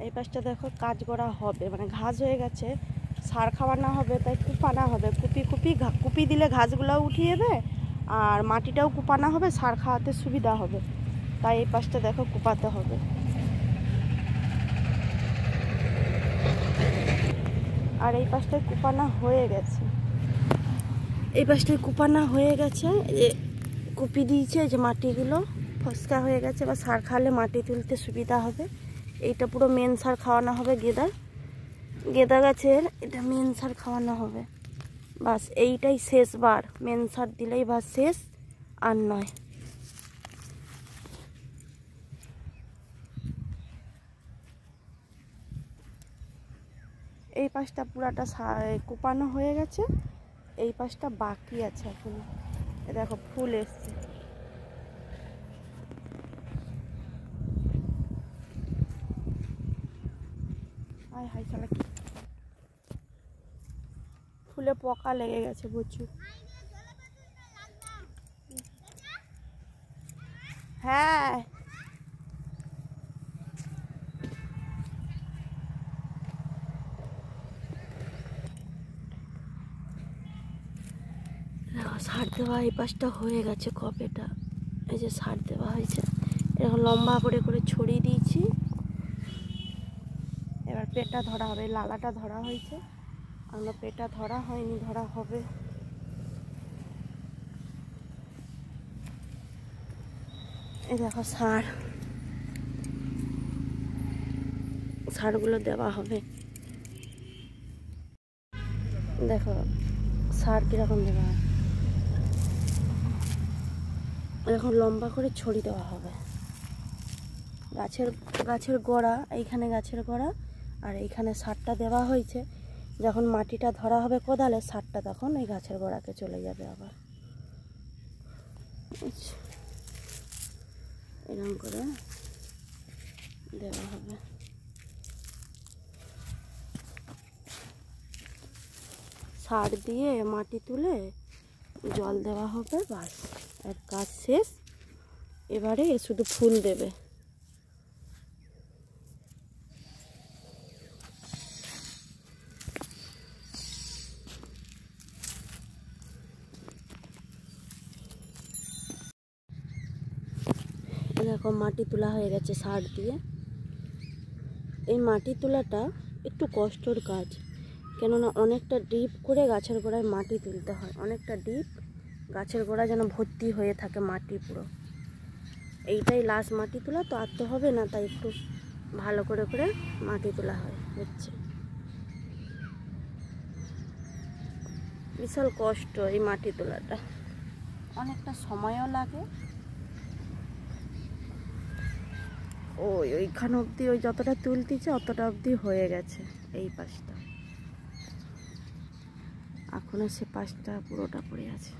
এই পাশটা দেখো কাজ করা হবে, মানে ঘাস হয়ে গেছে, সার খাওয়ানো হবে, তাই কুপানা হবে। কুপি দিলে ঘাসগুলোও উঠিয়ে দেয় আর মাটিটাও কুপানো হবে, সার খাওয়াতে সুবিধা হবে। তাই এই পাশটা দেখো কুপাতে হবে। আর এই পাশটায় কুপানা হয়ে গেছে, এই পাশটায় কুপানা হয়ে গেছে। কুপি দিয়েছে, যে মাটিগুলো ফসকা হয়ে গেছে, বা সার খাওয়ালে মাটি তুলতে সুবিধা হবে। এইটা পুরো মেন সার খাওয়ানো হবে গেঁদা গাছের, এটা মেন সার খাওয়ানো হবে। বাস এইটাই শেষ বার, মেন সার দিলেই বাস শেষ, আর নয়। এই পাশটা পুরাটা কুপানো হয়ে গেছে, এই পাশটা বাকি আছে এখন। দেখো ফুল এসছে, হাই হাই চালা, ফুলে পোকা লেগে গেছে প্রচুর। হ্যাঁ সার দেওয়া এই পাশটা হয়ে গেছে কপেটা, এই যে সার দেওয়া হয়েছে, এরকম লম্বা করে করে ছড়িয়ে দিয়েছি। এবার পেটা ধরা হবে, লালাটা ধরা হয়েছে, আমরা পেটা ধরা হয়নি, ধরা হবে। এই দেখো সারগুলো দেওয়া হবে, দেখো সার কিরকম দেওয়া হয়, এরকম লম্বা করে ছড়িয়ে দেওয়া হবে। গাছের গোড়া, এইখানে গাছের গোড়া, আর এইখানে সারটা দেওয়া হয়েছে। যখন মাটিটা ধরা হবে কোদালে, সারটা তখন এই গাছের গোড়াকে চলে যাবে আবার। এরকম করে দেওয়া হবে। সার দিয়ে মাটি তুলে জল দেওয়া হবে, বাস আর কাজ শেষ। এবারে শুধু ফুল দেবে। দেখো মাটি তোলা হয়ে গেছে সার দিয়ে। এই মাটি তোলাটা একটু কষ্টর কাজ, কেননা অনেকটা ডিপ করে গাছের গোড়ায় মাটি তুলতে হয়, অনেকটা ডিপ, গাছের গোড়া যেন ভর্তি হয়ে থাকে মাটি পুরো। এইটাই লাস্ট মাটি তোলা, তো আর তো হবে না, তাই একটু ভালো করে করে মাটি তোলা হচ্ছে। বিশাল কষ্ট এই মাটি তোলাটা, অনেকটা সময়ও লাগে। ওইখান অবধি, ওই যতটা তুলতেছে অতটা অবধি হয়ে গেছে এই পাশটা, এখনো সে পাশটা পুরোটা পড়ে আছে।